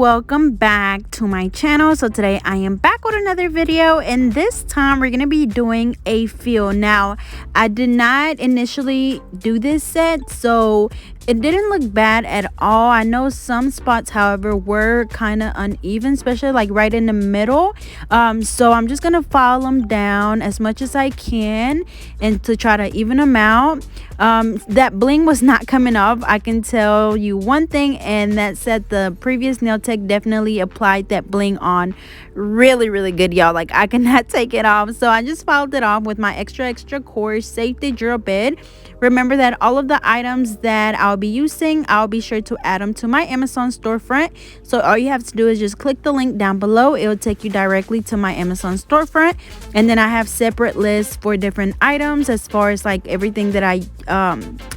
welcome back to my channel. So today I am back with another video, and this time we're gonna be doing a fill. Now I did not initially do this set, so it didn't look bad at all. I know some spots, however, were kind of uneven, especially like right in the middle. So I'm just gonna file them down as much as I can and to try to even them out. That bling was not coming off. I can tell you one thing, and that's that the previous nail tech definitely applied that bling on really good, y'all. Like, I cannot take it off, so I just filed it off with my extra coarse safety drill bit. Remember that all of the items that I'll be using, I'll be sure to add them to my Amazon storefront. So all you have to do is just click the link down below. It will take you directly to my Amazon storefront, and then I have separate lists for different items as far as like everything that I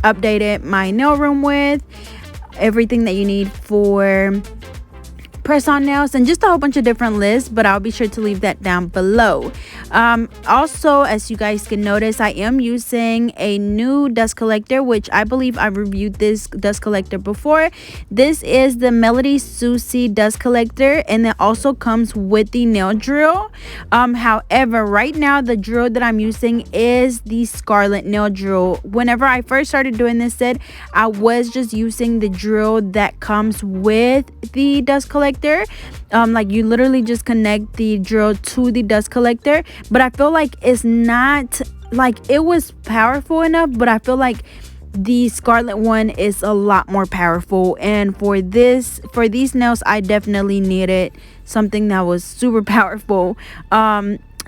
updated my nail room with, everything that you need for press on nails, and just a whole bunch of different lists, but I'll be sure to leave that down below. Also, as you guys can notice, I am using a new dust collector, which I believe I reviewed this dust collector before. This is the Melody Susie dust collector, and it also comes with the nail drill. However, right now the drill that I'm using is the Scarlet nail drill. Whenever I first started doing this set, I was just using the drill that comes with the dust collector. Like, you literally just connect the drill to the dust collector, but I feel like it's not, like, it was powerful enough, but I feel like the Scarlet one is a lot more powerful, and for these nails I definitely needed something that was super powerful.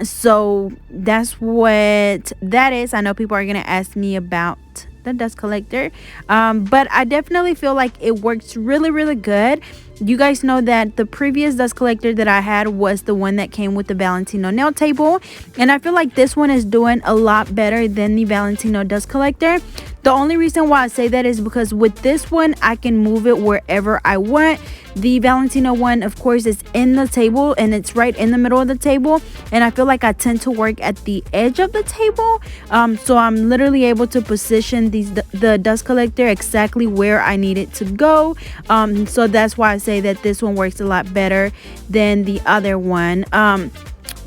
So that's what that is. I know people are gonna ask me about the dust collector, but I definitely feel like it works really good. You guys know that the previous dust collector that I had was the one that came with the Valentino nail table, and I feel like this one is doing a lot better than the Valentino dust collector. The only reason why I say that is because with this one I can move it wherever I want. The Valentino one, of course, is in the table, and it's right in the middle of the table, and I feel like I tend to work at the edge of the table, so I'm literally able to position the dust collector exactly where I need it to go. So that's why I say that this one works a lot better than the other one.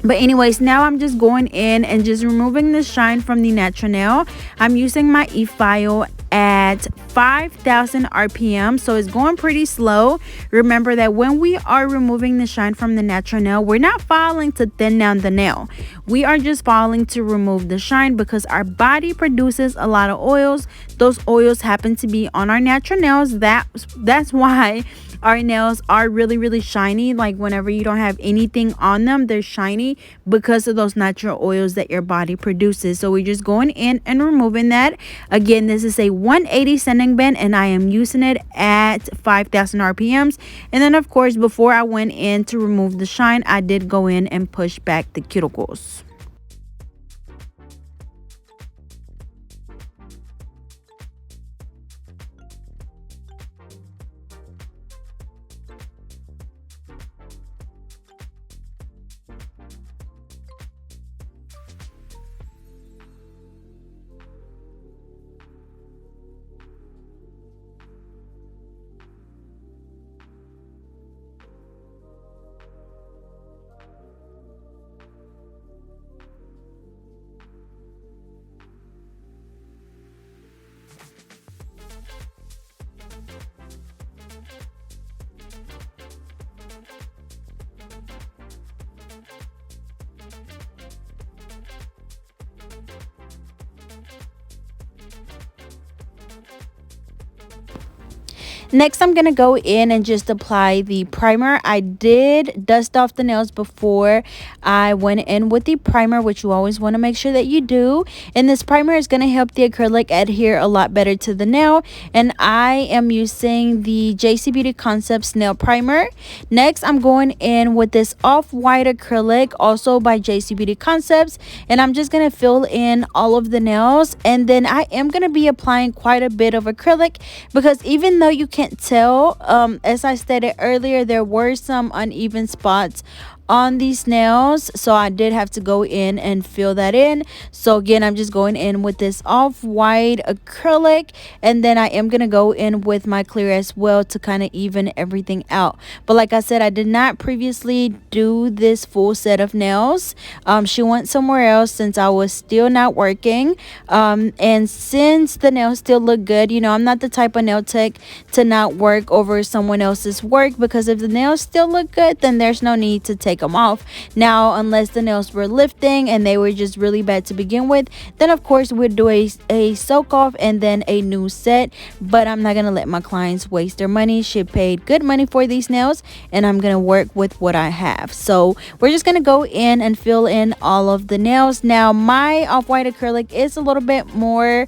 But anyways, now I'm just going in and just removing the shine from the natural nail. I'm using my e-file at 5,000 RPM, so it's going pretty slow. Remember that when we are removing the shine from the natural nail, we're not filing to thin down the nail. We are just filing to remove the shine, because our body produces a lot of oils. Those oils happen to be on our natural nails. That's why our nails are really shiny. Like, whenever you don't have anything on them, they're shiny because of those natural oils that your body produces. So we're just going in and removing that. Again, this is a 180 sanding band, and I am using it at 5,000 RPMs. And then, of course, before I went in to remove the shine, I did go in and push back the cuticles. Next, I'm gonna go in and just apply the primer. I did dust off the nails before I went in with the primer, which you always want to make sure that you do. And this primer is gonna help the acrylic adhere a lot better to the nail. And I am using the JC Beauty Concepts nail primer. Next, I'm going in with this off-white acrylic, also by JC Beauty Concepts, and I'm just gonna fill in all of the nails. And then I am gonna be applying quite a bit of acrylic, because even though you can't tell, as I stated earlier, there were some uneven spots on these nails, so I did have to go in and fill that in. So again, I'm just going in with this off-white acrylic, and then I am gonna go in with my clear as well to kind of even everything out. But like I said, I did not previously do this full set of nails. She went somewhere else since I was still not working, and since the nails still look good, you know, I'm not the type of nail tech to not work over someone else's work, because if the nails still look good, then there's no need to take them off. Now, unless the nails were lifting and they were just really bad to begin with, then of course we'd do a soak off and then a new set. But I'm not gonna let my clients waste their money. She paid good money for these nails, and I'm gonna work with what I have. So we're just gonna go in and fill in all of the nails. Now, my off-white acrylic is a little bit more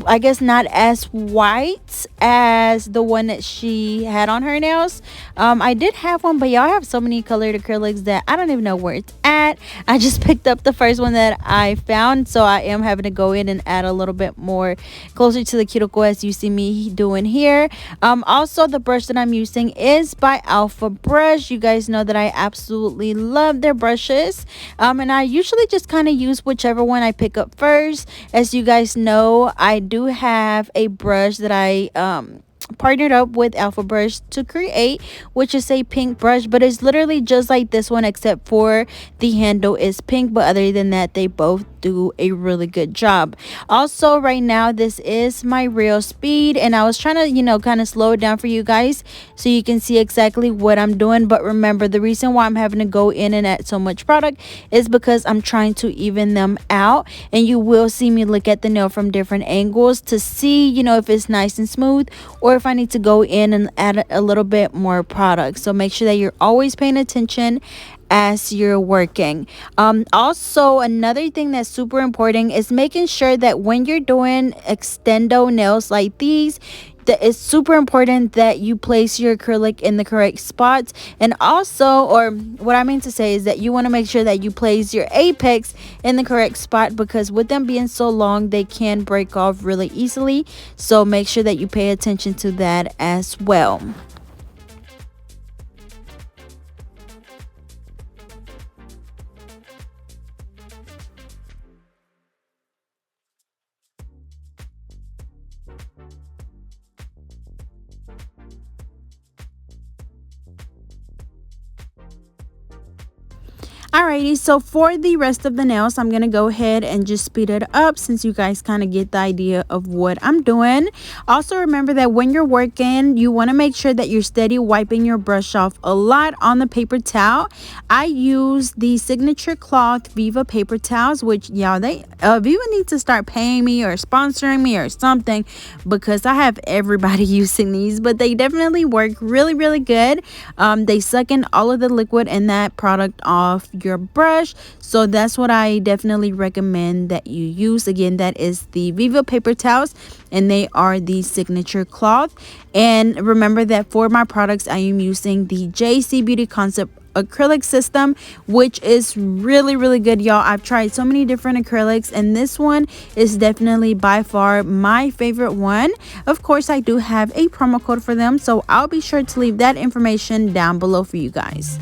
I guess not as white as the one that she had on her nails. I did have one, but y'all have so many colored acrylics that I don't even know where it's at. I just picked up the first one that I found, so I am having to go in and add a little bit more closer to the cuticle, as you see me doing here. Also, the brush that I'm using is by Alpha Brush. You guys know that I absolutely love their brushes, and I usually just kind of use whichever one I pick up first. As you guys know, I do have a brush that I partnered up with Alpha Brush to create, which is a pink brush, but it's literally just like this one, except for the handle is pink. But other than that, they both do a really good job. Also, right now, this is my real speed, and I was trying to, you know, kind of slow it down for you guys so you can see exactly what I'm doing. But remember, the reason why I'm having to go in and add so much product is because I'm trying to even them out, and you will see me look at the nail from different angles to see, you know, if it's nice and smooth, or if I need to go in and add a little bit more product. So make sure that you're always paying attention as you're working. Also, another thing that's super important is making sure that when you're doing extendo nails like these, that it's super important that you place your acrylic in the correct spots. And also, or what I mean to say is that you want to make sure that you place your apex in the correct spot, because with them being so long, they can break off really easily. So make sure that you pay attention to that as well. Alrighty, so for the rest of the nails, I'm gonna go ahead and just speed it up since you guys kind of get the idea of what I'm doing. Also, remember that when you're working, you want to make sure that you're steady wiping your brush off a lot on the paper towel. I use the Signature Cloth Viva paper towels, which y'all, they Viva needs to start paying me or sponsoring me or something, because I have everybody using these. But they definitely work really, really good. They suck in all of the liquid and that product off your brush, so that's what I definitely recommend that you use. Again, that is the Viva paper towels, and they are the Signature Cloth. And remember that for my products, I am using the JC Beauty Concept acrylic system, which is really, really good, y'all. I've tried so many different acrylics, and this one is definitely by far my favorite one. Of course, I do have a promo code for them, so I'll be sure to leave that information down below for you guys.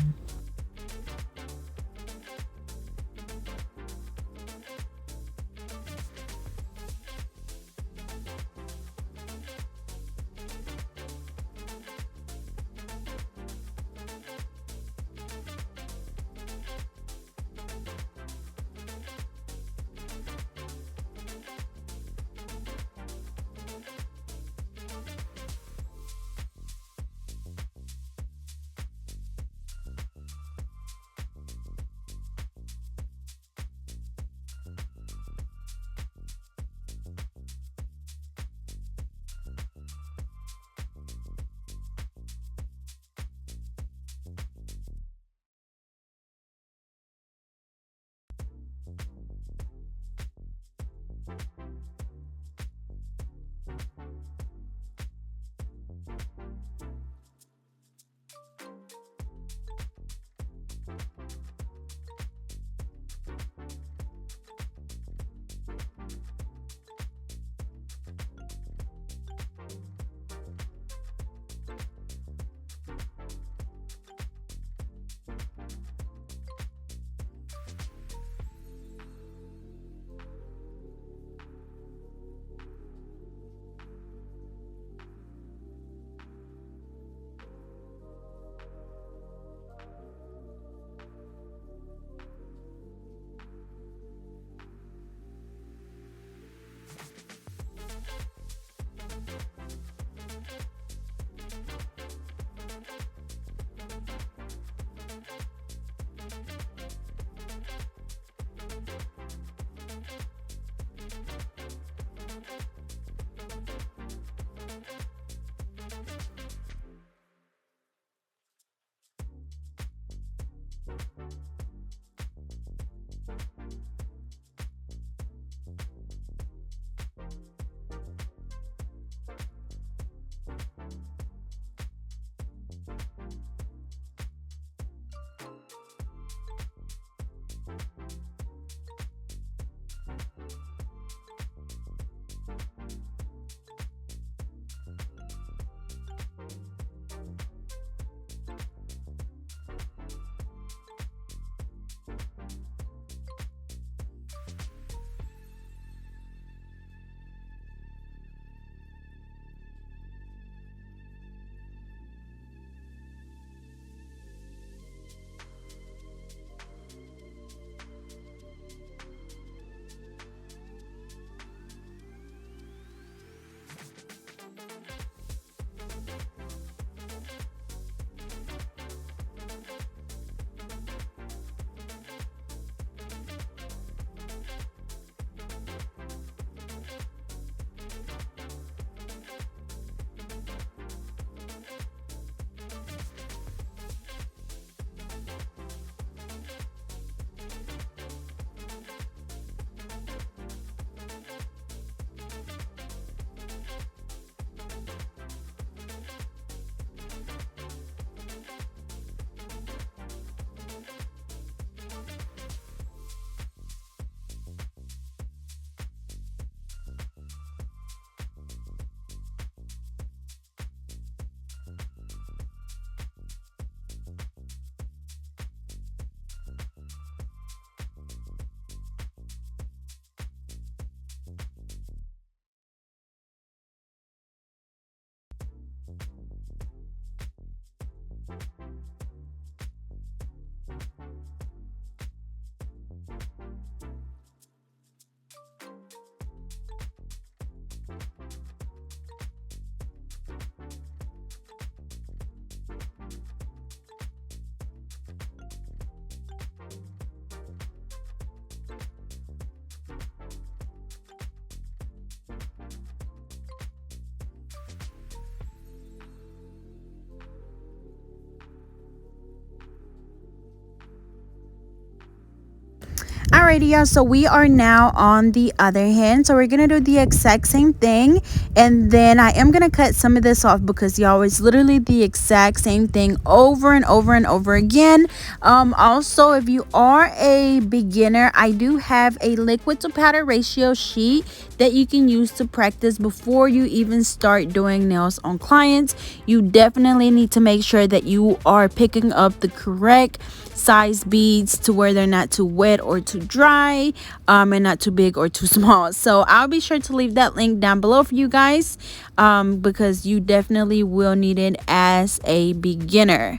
Alrighty, y'all, so we are now on the other hand, so we're gonna do the exact same thing, and then I am gonna cut some of this off because y'all, it's literally the exact same thing over and over and over again. Also, if you are a beginner, I do have a liquid to powder ratio sheet that you can use to practice before you even start doing nails on clients. You definitely need to make sure that you are picking up the correct size beads to where they're not too wet or too dry, and not too big or too small. So I'll be sure to leave that link down below for you guys, because you definitely will need it as a beginner.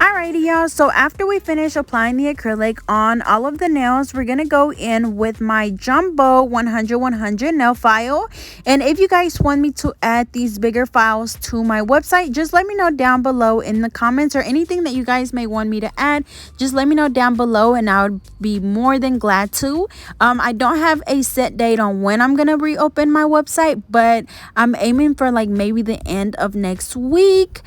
Alrighty, y'all, so after we finish applying the acrylic on all of the nails, we're gonna go in with my jumbo 100 nail file. And if you guys want me to add these bigger files to my website, just let me know down below in the comments, or anything that you guys may want me to add, just let me know down below and I would be more than glad to. I don't have a set date on when I'm gonna reopen my website, but I'm aiming for like maybe the end of next week.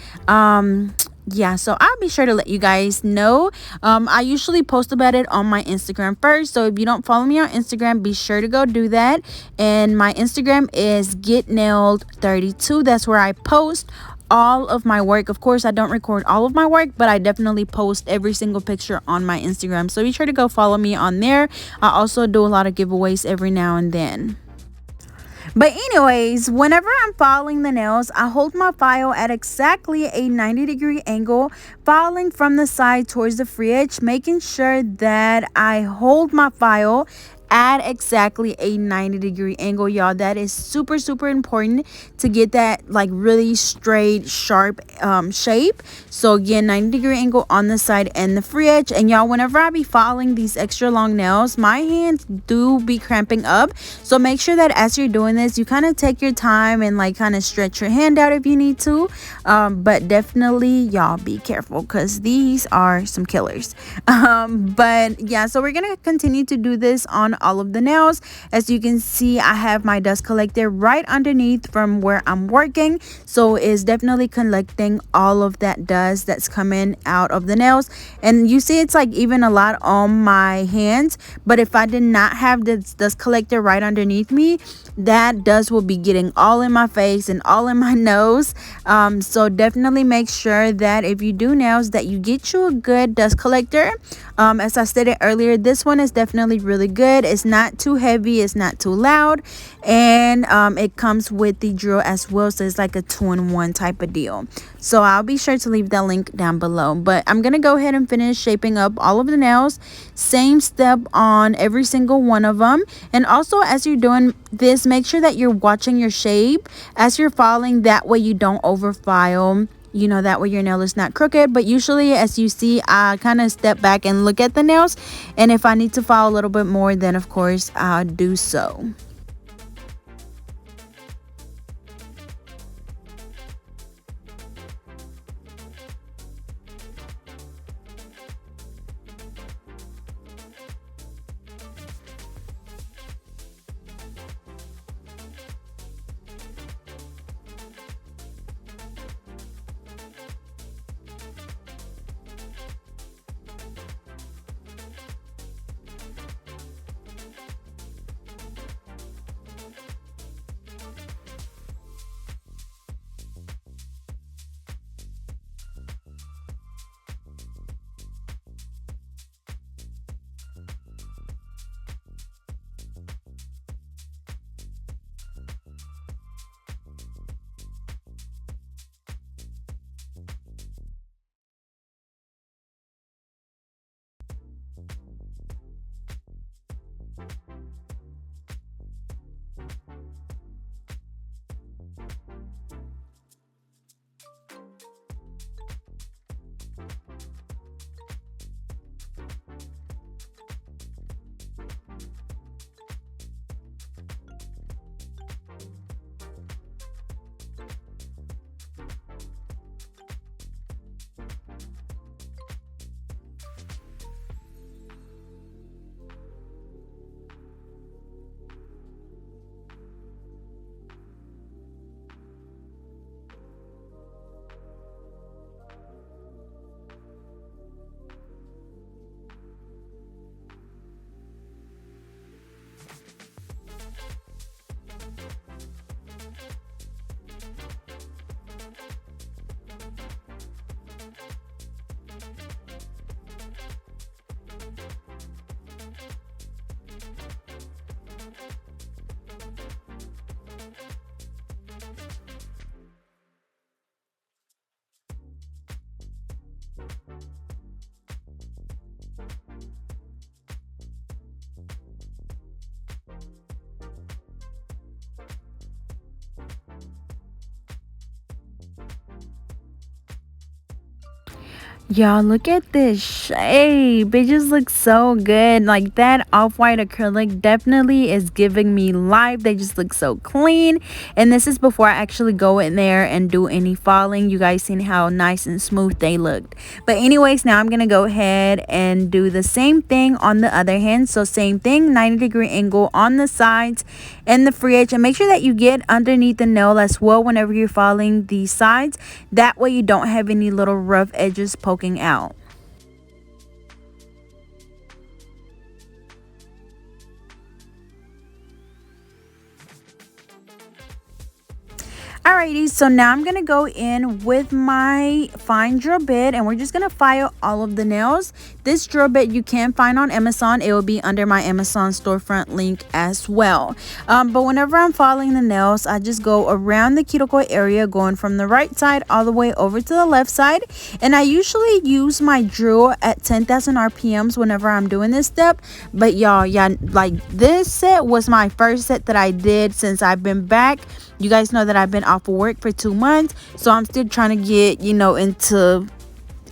Yeah, so I'll be sure to let you guys know. I usually post about it on my Instagram first, so if you don't follow me on Instagram, be sure to go do that. And my Instagram is getnailed32. That's where I post all of my work. Of course, I don't record all of my work, but I definitely post every single picture on my Instagram, so be sure to go follow me on there. I also do a lot of giveaways every now and then. But anyways, whenever I'm filing the nails, I hold my file at exactly a 90-degree angle, filing from the side towards the free edge, making sure that I hold my file at exactly a 90-degree angle, y'all. That is super important to get that like really straight, sharp shape. So again, 90-degree angle on the side and the free edge. And y'all, whenever I be filing these extra long nails, my hands do be cramping up, so make sure that as you're doing this, you kind of take your time and like kind of stretch your hand out if you need to, but definitely y'all be careful because these are some killers. But yeah, so we're gonna continue to do this on all of the nails. As you can see, I have my dust collector right underneath from where I'm working, so it's definitely collecting all of that dust that's coming out of the nails. And you see it's like even a lot on my hands, but if I did not have this dust collector right underneath me, that dust will be getting all in my face and all in my nose. So definitely make sure that if you do nails, that you get you a good dust collector. As I stated earlier, this one is definitely really good. It's not too heavy, it's not too loud, and it comes with the drill as well, so it's like a 2-in-1 type of deal. So I'll be sure to leave that link down below. But I'm gonna go ahead and finish shaping up all of the nails. Same step on every single one of them. And also, as you're doing this, make sure that you're watching your shape as you're filing, that way you don't over file, you know, that way your nail is not crooked. But usually, as you see, I kind of step back and look at the nails, and if I need to file a little bit more, then of course I'll do so. Y'all, look at this shape. It just looks so good. Like, that off-white acrylic definitely is giving me life. They just look so clean. And this is before I actually go in there and do any falling. You guys seen how nice and smooth they looked. But anyways, now I'm going to go ahead and do the same thing on the other hand. So same thing, 90-degree angle on the sides and the free edge. And make sure that you get underneath the nail as well whenever you're filing the sides. That way you don't have any little rough edges poking out. Alrighty, so now I'm gonna go in with my fine drill bit and we're just gonna file all of the nails. This drill bit you can find on Amazon. It will be under my Amazon storefront link as well. But whenever I'm filing the nails, I just go around the cuticle area, going from the right side all the way over to the left side. And I usually use my drill at 10,000 RPMs whenever I'm doing this step. But y'all, yeah, like this set was my first set that I did since I've been back. You guys know that I've been off of work for 2 months, so I'm still trying to get,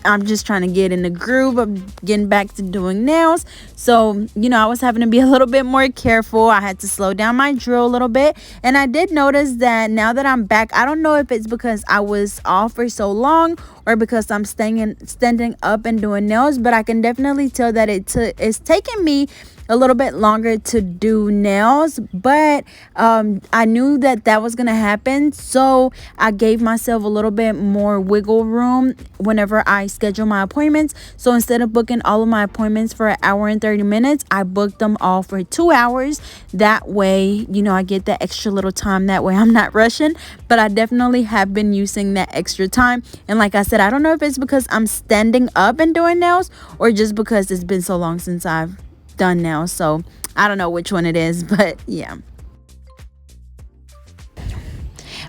I'm just trying to get in the groove of getting back to doing nails. So, I was having to be a little bit more careful. I had to slow down my drill a little bit. And I did notice that now that I'm back, I don't know if it's because I was off for so long or because I'm standing up and doing nails, but I can definitely tell that it's taking me a little bit longer to do nails, but I knew that was gonna happen, so I gave myself a little bit more wiggle room whenever I schedule my appointments. So instead of booking all of my appointments for an hour and 30 minutes, I booked them all for 2 hours. That way, I get that extra little time. That way I'm not rushing, but I definitely have been using that extra time. And like I said, I don't know if it's because I'm standing up and doing nails or just because it's been so long since I've done now, so I don't know which one it is, but yeah.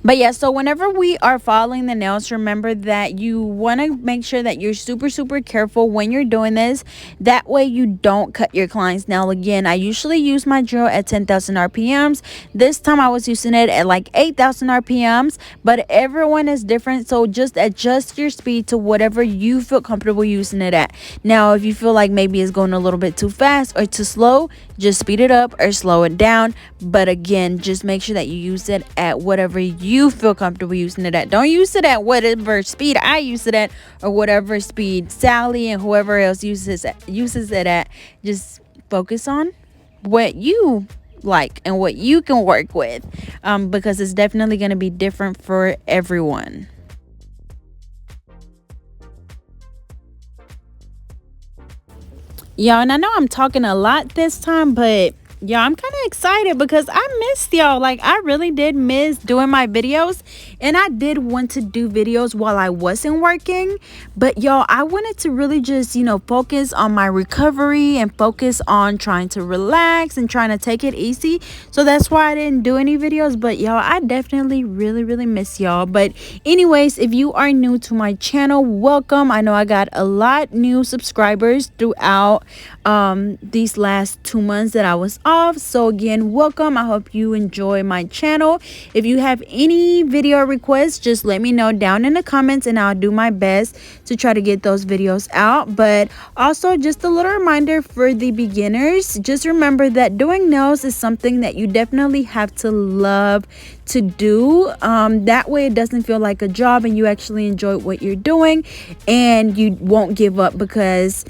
But yeah, so whenever we are filing the nails, remember that you want to make sure that you're super careful when you're doing this. That way you don't cut your client's nail. Again, I usually use my drill at 10,000 RPMs. This time I was using it at like 8,000 RPMs, but everyone is different. So just adjust your speed to whatever you feel comfortable using it at. Now, if you feel like maybe it's going a little bit too fast or too slow, just speed it up or slow it down. But again, just make sure that you use it at whatever you feel comfortable using it at. Don't use it at whatever speed I use it at or whatever speed Sally and whoever else uses it at. Just focus on what you like and what you can work with, because it's definitely going to be different for everyone. Y'all, and I know I'm talking a lot this time, but y'all, I'm kind of excited because I missed y'all. Like, I really did miss doing my videos, and I did want to do videos while I wasn't working. But y'all, I wanted to really just, focus on my recovery and focus on trying to relax and trying to take it easy. So that's why I didn't do any videos. But y'all, I definitely really miss y'all. But anyways, if you are new to my channel, welcome. I know I got a lot new subscribers throughout these last 2 months that I was off. So again, welcome. I hope you enjoy my channel. If you have any video requests, just let me know down in the comments and I'll do my best to try to get those videos out. But also, just a little reminder for the beginners, just remember that doing nails is something that you definitely have to love to do. That way it doesn't feel like a job and you actually enjoy what you're doing and you won't give up, because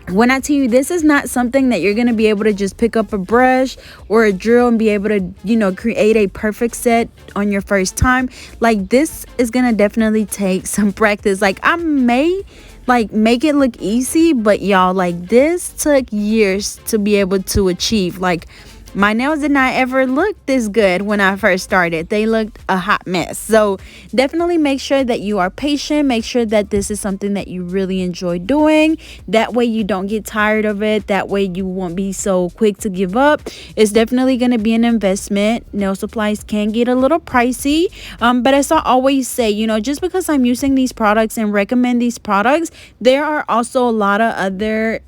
when I tell you, this is not something that you're going to be able to just pick up a brush or a drill and be able to, create a perfect set on your first time. Like, this is going to definitely take some practice. Like, I may make it look easy, but y'all, like, this took years to be able to achieve. Like, my nails did not ever look this good when I first started. They looked a hot mess. So definitely make sure that you are patient. Make sure that this is something that you really enjoy doing. That way you don't get tired of it. That way you won't be so quick to give up. It's definitely going to be an investment. Nail supplies can get a little pricey. But as I always say, just because I'm using these products and recommend these products, there are also a lot of other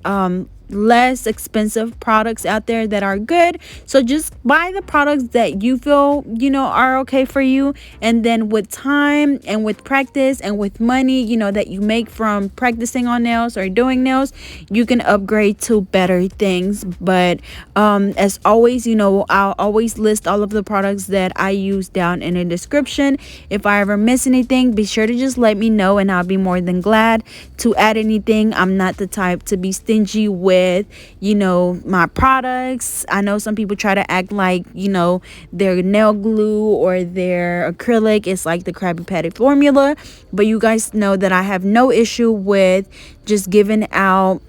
less expensive products out there that are good. So just buy the products that you feel, you know, are okay for you, and then with time and with practice and with money, you know, that you make from practicing on nails or doing nails, you can upgrade to better things. But as always, you know, I'll always list all of the products that I use down in the description. If I ever miss anything, be sure to just let me know, and I'll be more than glad to add anything. I'm not the type to be stingy with, you know, my products. I know some people try to act like, you know, their nail glue or their acrylic is like the Krabby Patty formula, but you guys know that I have no issue with just giving out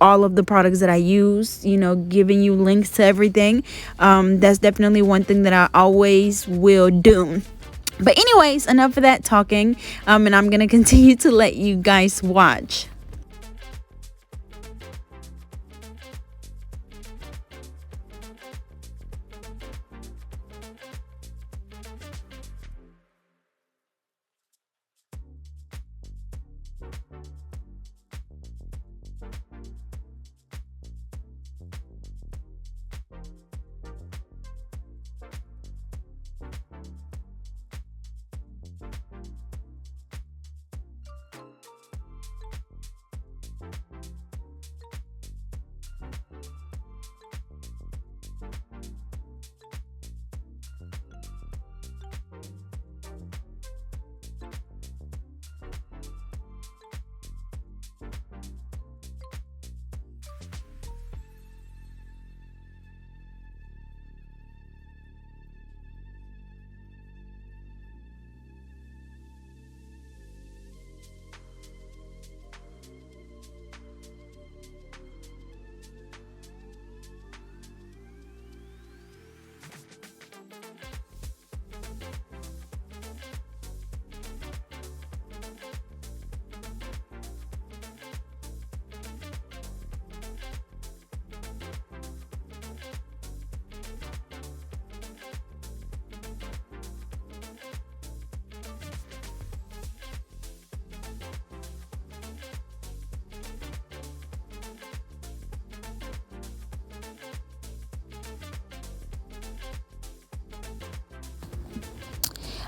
all of the products that I use, you know, giving you links to everything. That's definitely one thing that I always will do. But anyways, enough of that talking, and I'm gonna continue to let you guys watch.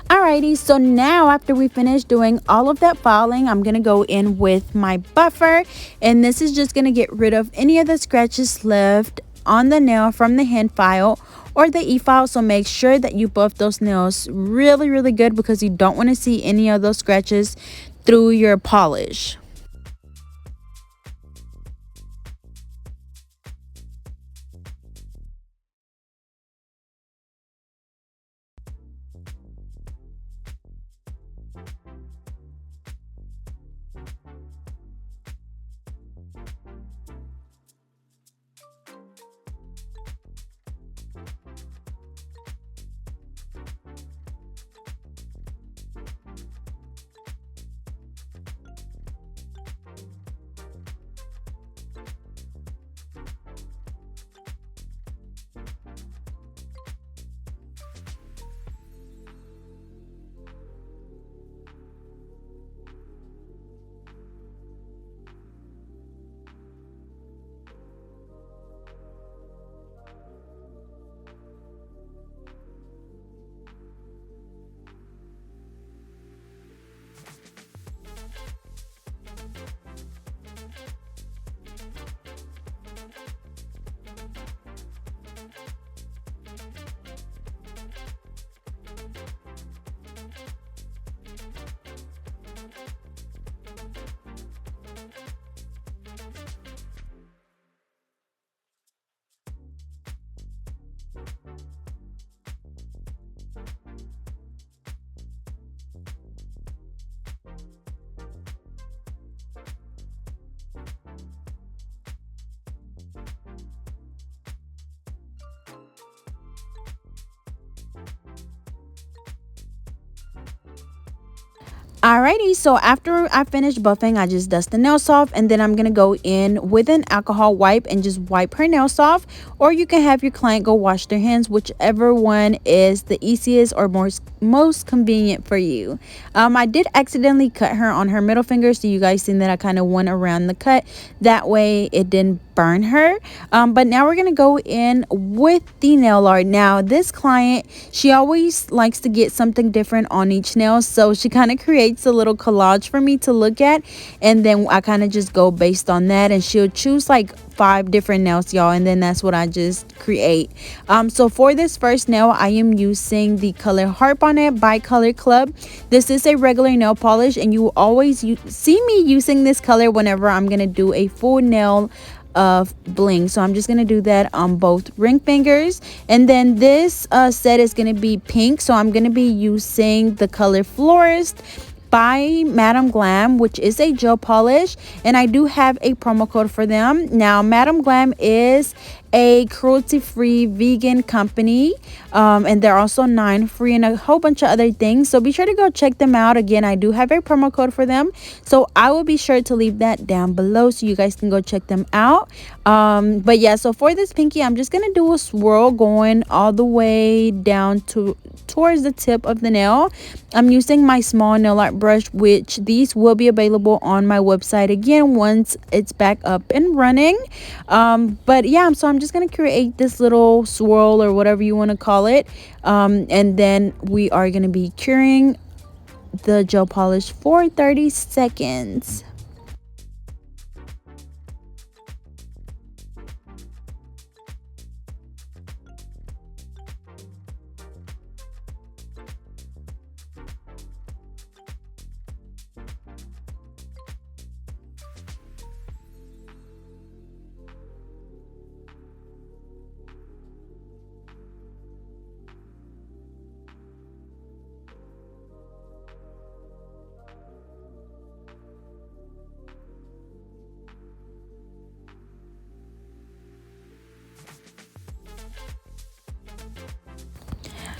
Alrighty, so now after we finish doing all of that filing, I'm gonna go in with my buffer, and this is just gonna get rid of any of the scratches left on the nail from the hand file or the e-file. So make sure that you buff those nails really good, because you don't want to see any of those scratches through your polish. Alrighty, so after I finish buffing, I just dust the nails off, and then I'm gonna go in with an alcohol wipe and just wipe her nails off. Or you can have your client go wash their hands, whichever one is the easiest or most convenient for you. I did accidentally cut her on her middle finger, so you guys seen that I kind of went around the cut, that way it didn't burn her. But now we're gonna go in with the nail art. Now this client, she always likes to get something different on each nail, so she kind of creates a little collage for me to look at, and then I kind of just go based on that, and she'll choose like 5 different nails, y'all, and then that's what I just create. So for this first nail, I am using the color Harp on It by Color Club. This is a regular nail polish, and you will always see me using this color whenever I'm gonna do a full nail of bling. So I'm just gonna do that on both ring fingers, and then this set is gonna be pink, so I'm gonna be using the color Florist by Madam Glam, which is a gel polish, and I do have a promo code for them. Now Madam Glam is a cruelty-free vegan company, and they're also 9 free and a whole bunch of other things, so be sure to go check them out. Again, I do have a promo code for them, so I will be sure to leave that down below so you guys can go check them out. But yeah, so for this pinky, I'm just gonna do a swirl going all the way down towards the tip of the nail. I'm using my small nail art brush, which these will be available on my website again once it's back up and running. But yeah, so I'm just gonna create this little swirl or whatever you want to call it, and then we are gonna be curing the gel polish for 30 seconds.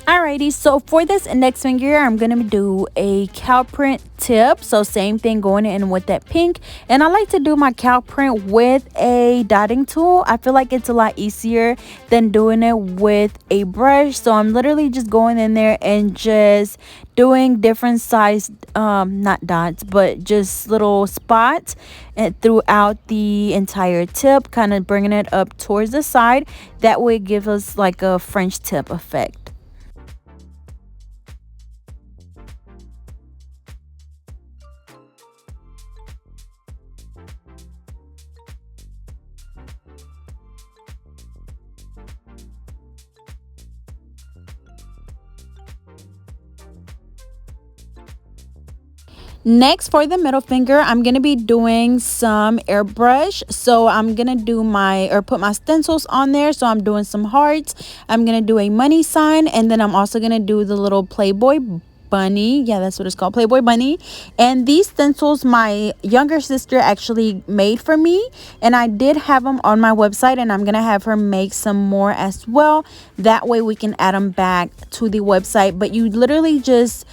Alrighty, so for this index finger, I'm gonna do a cow print tip. So same thing, going in with that pink, and I like to do my cow print with a dotting tool. I feel like it's a lot easier than doing it with a brush. So I'm literally just going in there and just doing different size not dots, but just little spots and throughout the entire tip, kind of bringing it up towards the side. That way it gives us like a French tip effect. Next, for the middle finger, I'm going to be doing some airbrush. So I'm going to do put my stencils on there. So I'm doing some hearts. I'm going to do a money sign. And then I'm also going to do the little Playboy bunny. Yeah, that's what it's called, Playboy bunny. And these stencils my younger sister actually made for me. And I did have them on my website. And I'm going to have her make some more as well. That way we can add them back to the website. But you literally just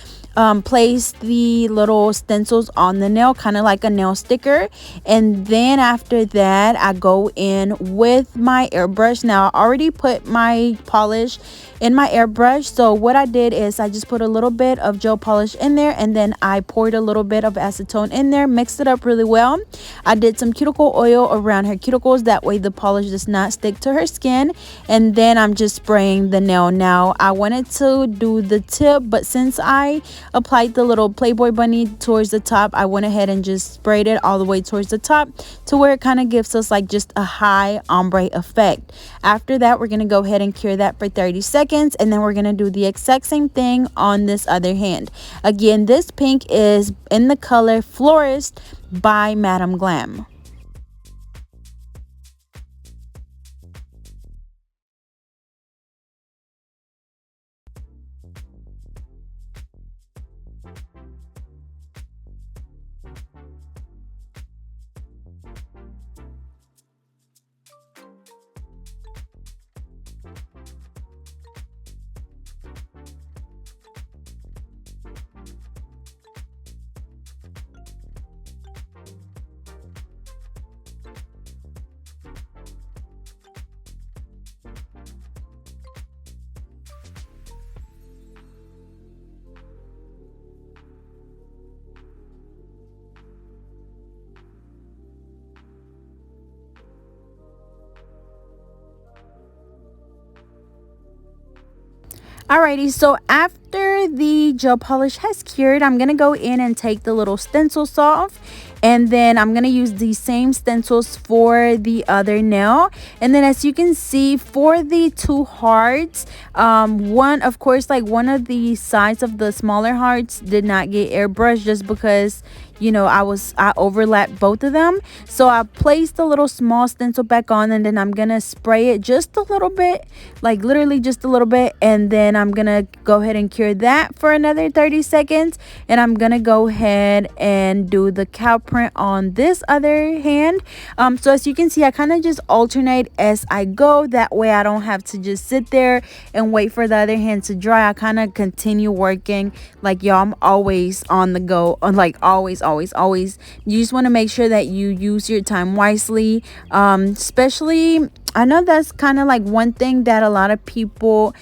place the little stencils on the nail, kind of like a nail sticker, and then after that I go in with my airbrush. Now I already put my polish in my airbrush, so what I did is I just put a little bit of gel polish in there, and then I poured a little bit of acetone in there, mixed it up really well. I did some cuticle oil around her cuticles, that way the polish does not stick to her skin, and then I'm just spraying the nail. Now I wanted to do the tip, but since I applied the little Playboy bunny towards the top, I went ahead and just sprayed it all the way towards the top to where it kind of gives us like just a high ombre effect. After that, we're going to go ahead and cure that for 30 seconds, and then we're going to do the exact same thing on this other hand. Again, this pink is in the color Florist by Madam Glam. Alrighty, so after the gel polish has cured, I'm going to go in and take the little stencils off. And then I'm going to use the same stencils for the other nail. And then as you can see, for the two hearts, one, of course, like one of the sides of the smaller hearts did not get airbrushed just because, you know, I overlapped both of them. So I placed the little small stencil back on, and then I'm gonna spray it just a little bit, like literally just a little bit, and then I'm gonna go ahead and cure that for another 30 seconds. And I'm gonna go ahead and do the cow print on this other hand. So as you can see, I kind of just alternate as I go. That way I don't have to just sit there and wait for the other hand to dry. I kind of continue working. Like, y'all, I'm always on the go, like always. You just want to make sure that you use your time wisely. Especially, I know that's kind of like one thing that a lot of people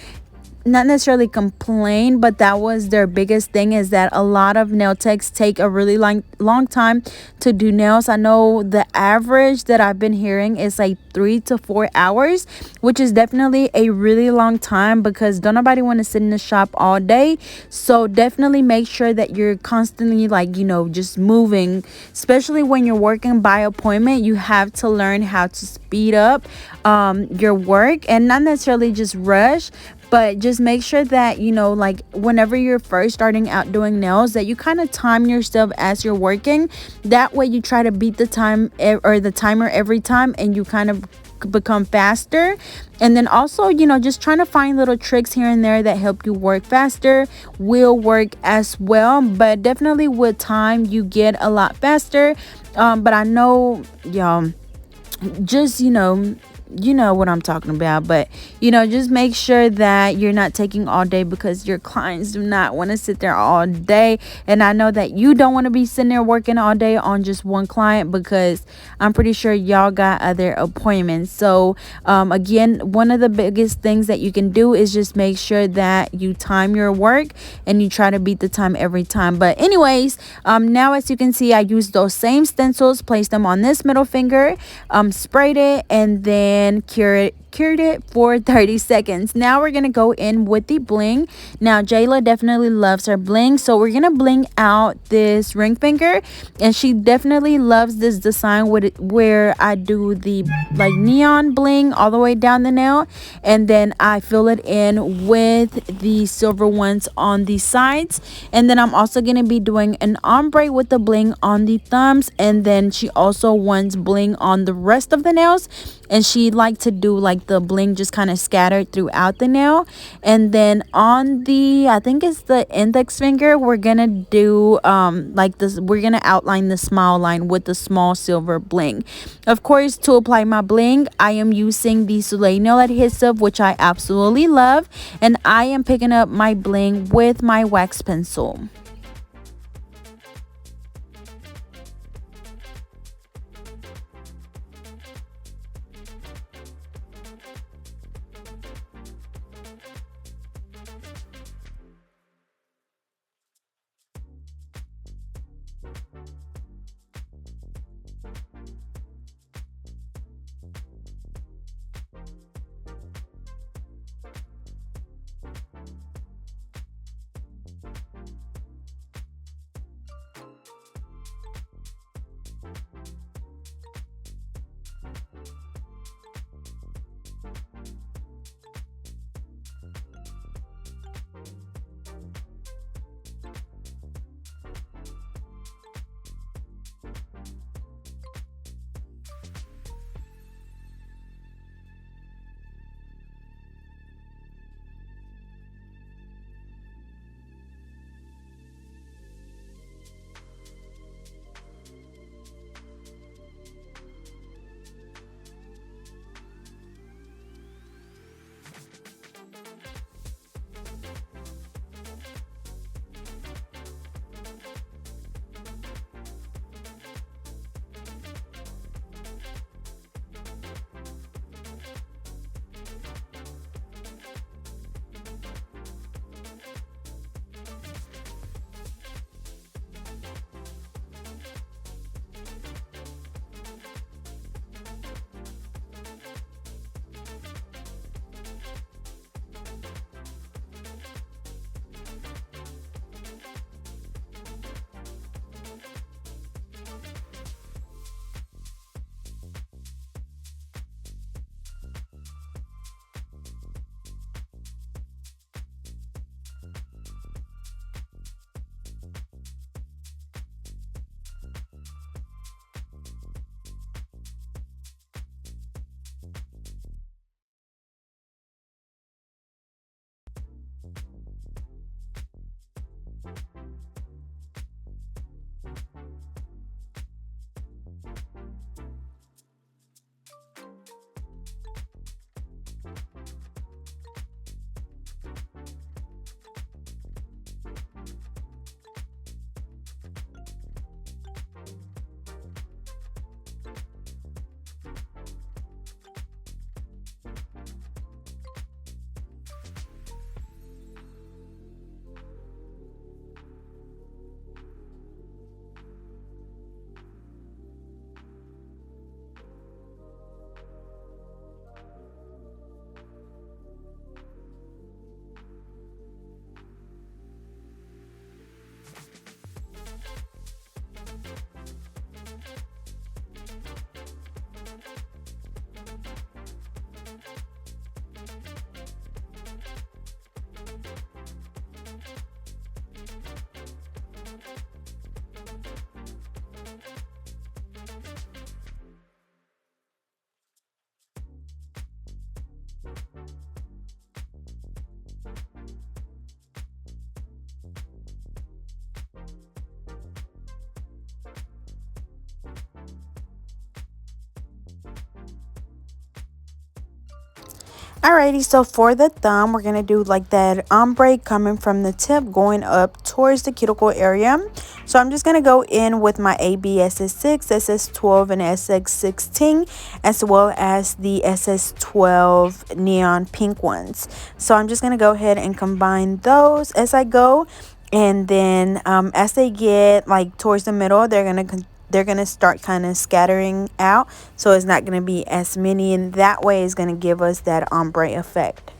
not necessarily complain, but that was their biggest thing, is that a lot of nail techs take a really long time to do nails. I know the average that I've been hearing is like 3 to 4 hours, which is definitely a really long time because don't nobody want to sit in the shop all day. So definitely make sure that you're constantly, like, you know, just moving. Especially when you're working by appointment, you have to learn how to speed up your work and not necessarily just rush, but just make sure that, you know, like whenever you're first starting out doing nails, that you kind of time yourself as you're working. That way you try to beat the time or the timer every time, and you kind of become faster. And then also, you know, just trying to find little tricks here and there that help you work faster will work as well. But definitely with time you get a lot faster. But I know, y'all, just, you know what I'm talking about. But, you know, just make sure that you're not taking all day, because your clients do not want to sit there all day. And I know that you don't want to be sitting there working all day on just one client, because I'm pretty sure y'all got other appointments. So again, one of the biggest things that you can do is just make sure that you time your work and you try to beat the time every time. But anyways, now as you can see, I used those same stencils, placed them on this middle finger, sprayed it, and then cured it for 30 seconds. Now we're gonna go in with the bling. Now Jayla definitely loves her bling, so we're gonna bling out this ring finger, and she definitely loves this design with it, where I do the like neon bling all the way down the nail, and then I fill it in with the silver ones on the sides. And then I'm also gonna be doing an ombre with the bling on the thumbs, and then she also wants bling on the rest of the nails, and she like to do like the bling just kind of scattered throughout the nail. And then on the, I think it's the index finger, we're gonna do like this, we're gonna outline the smile line with the small silver bling. Of course, to apply my bling, I am using the Soleil nail adhesive, which I absolutely love, and I am picking up my bling with my wax pencil. Alrighty, so for the thumb, we're going to do like that ombre coming from the tip going up towards the cuticle area. So I'm just going to go in with my AB SS6, SS12, and SS16, as well as the SS12 neon pink ones. So I'm just going to go ahead and combine those as I go. And then as they get like towards the middle, they're gonna start kind of scattering out, so it's not gonna be as many, and that way is gonna give us that ombre effect.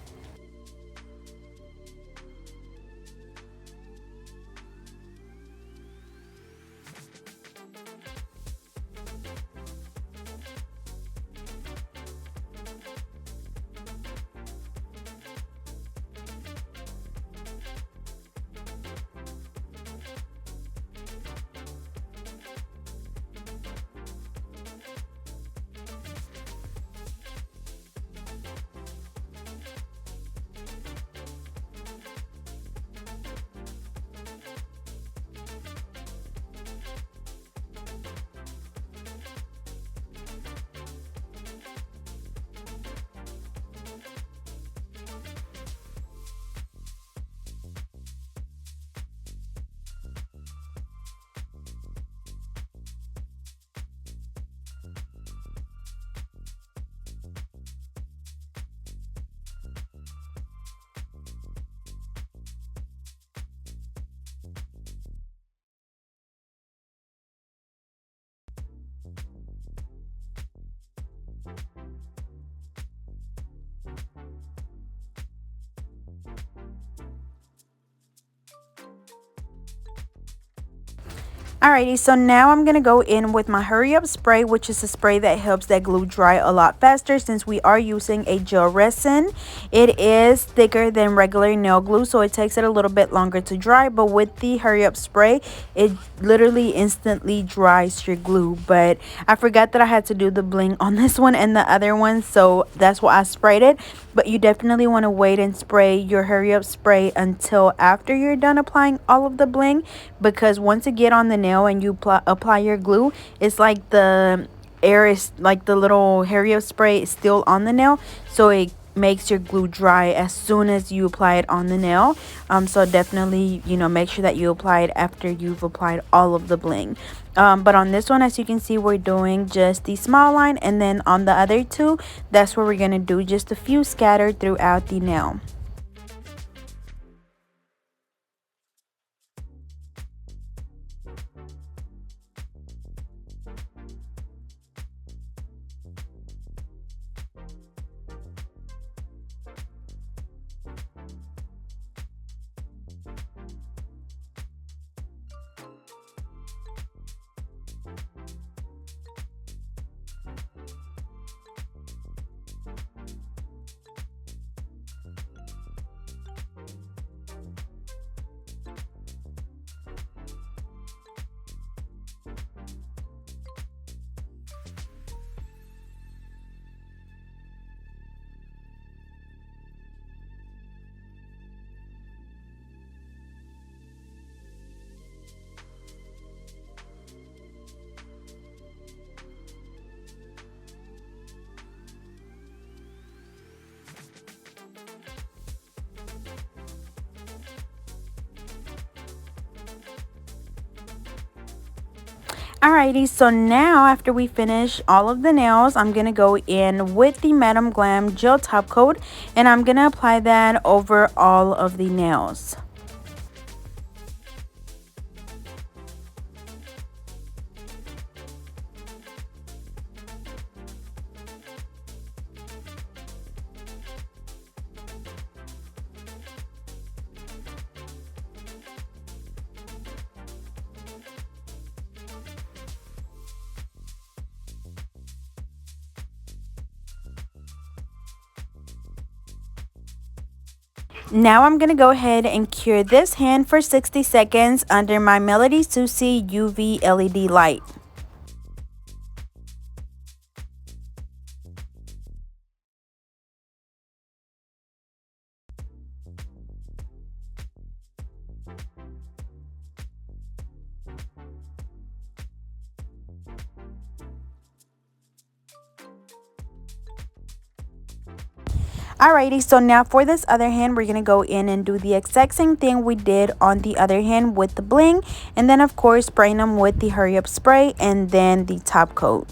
Alrighty, so now I'm going to go in with my Hurry Up spray, which is a spray that helps that glue dry a lot faster since we are using a gel resin. It is thicker than regular nail glue, so it takes it a little bit longer to dry, but with the Hurry Up spray, it literally instantly dries your glue. But I forgot that I had to do the bling on this one and the other one, so that's why I sprayed it. But you definitely want to wait and spray your Hurry Up spray until after you're done applying all of the bling, because once it get on the nail and you apply your glue, it's like the air is like the little Hurry Up spray is still on the nail, so it makes your glue dry as soon as you apply it on the nail. So definitely, you know, make sure that you apply it after you've applied all of the bling. But on this one, as you can see, we're doing just the small line, and then on the other two, that's where we're gonna do just a few scattered throughout the nail. Alrighty, so now after we finish all of the nails, I'm going to go in with the Madam Glam Gel Top Coat, and I'm going to apply that over all of the nails. Now I'm going to go ahead and cure this hand for 60 seconds under my Melody Susie UV LED light. Alrighty, so now for this other hand, we're going to go in and do the exact same thing we did on the other hand with the bling. And then, of course, spraying them with the Hurry Up spray and then the top coat.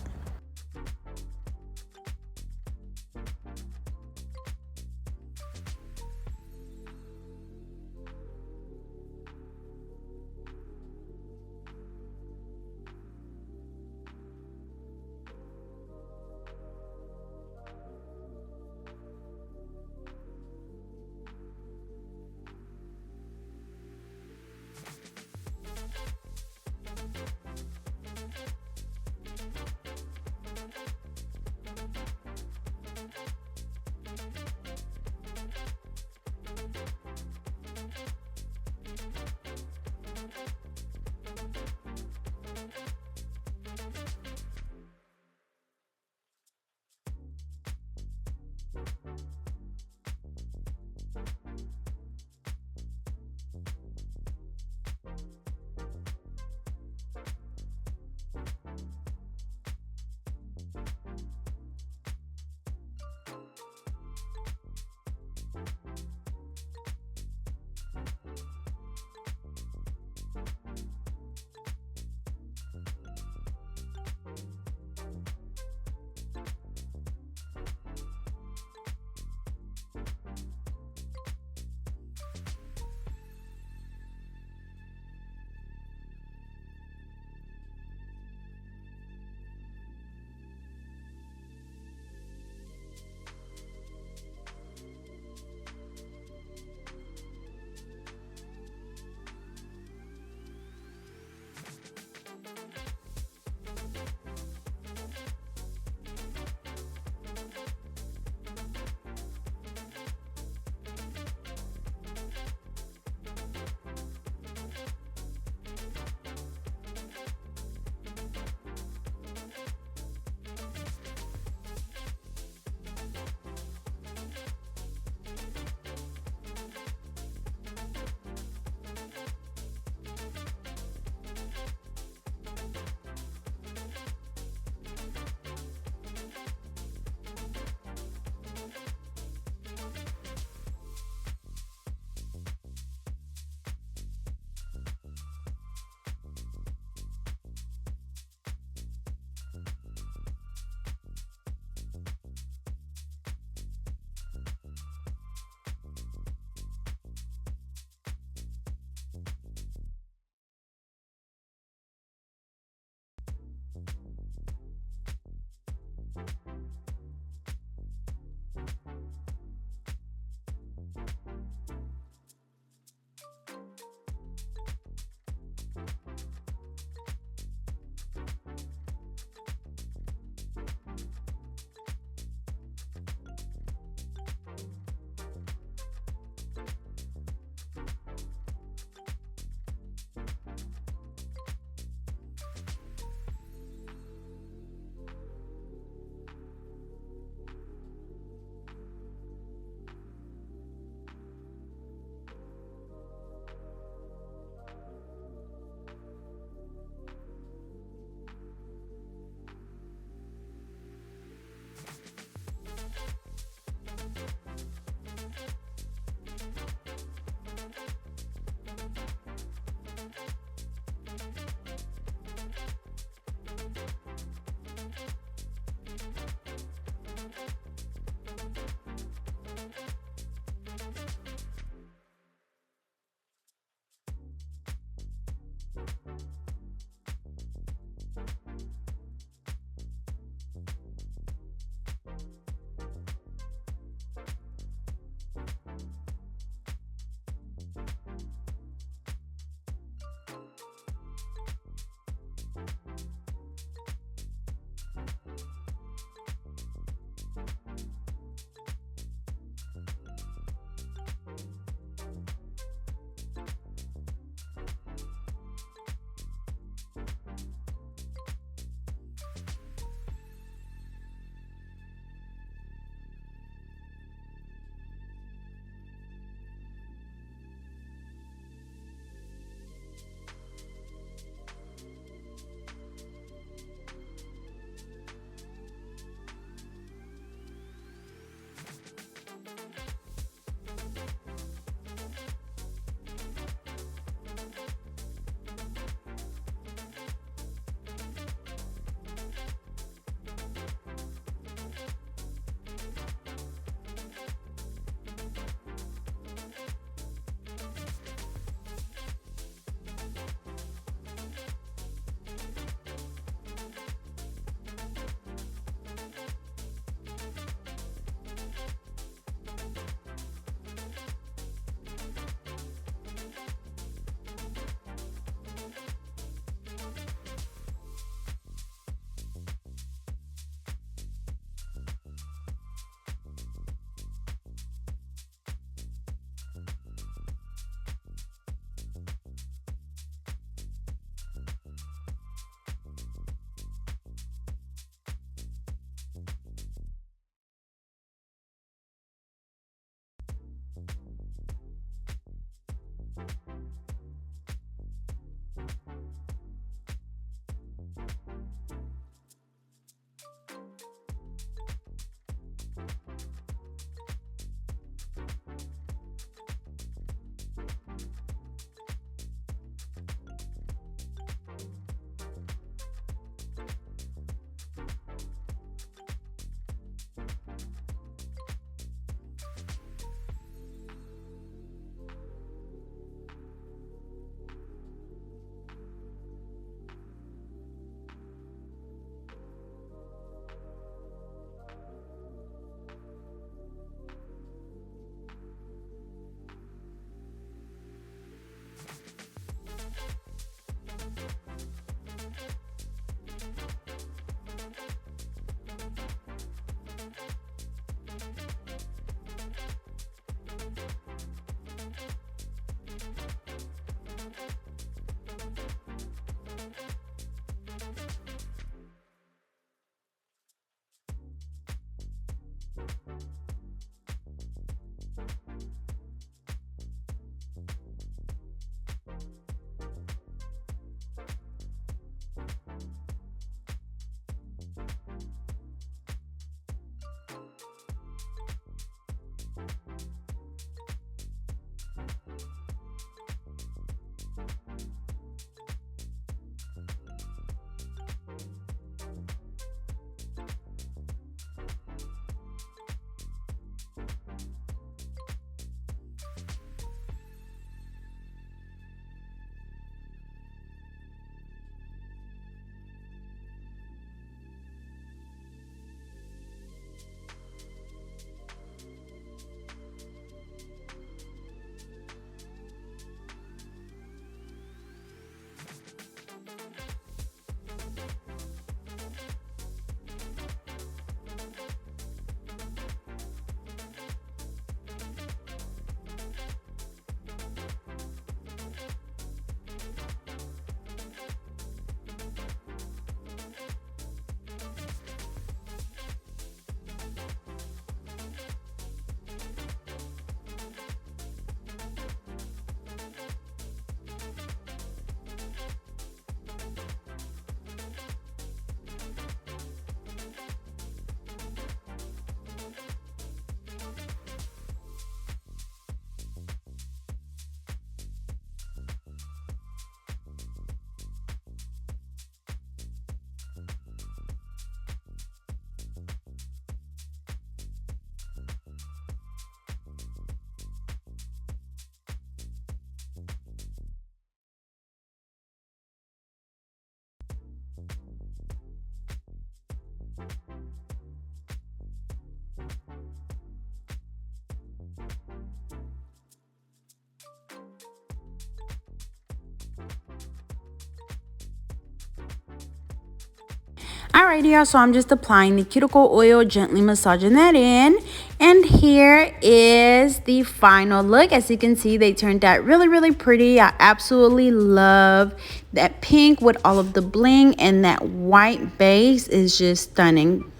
Alrighty, y'all, so I'm just applying the cuticle oil, gently massaging that in. And here is the final look. As you can see, they turned out really, really pretty. I absolutely love that pink with all of the bling, and that white base is just stunning.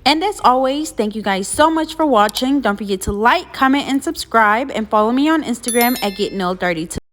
And as always, thank you guys so much for watching. Don't forget to like, comment, and subscribe, and follow me on Instagram at GetNailed32.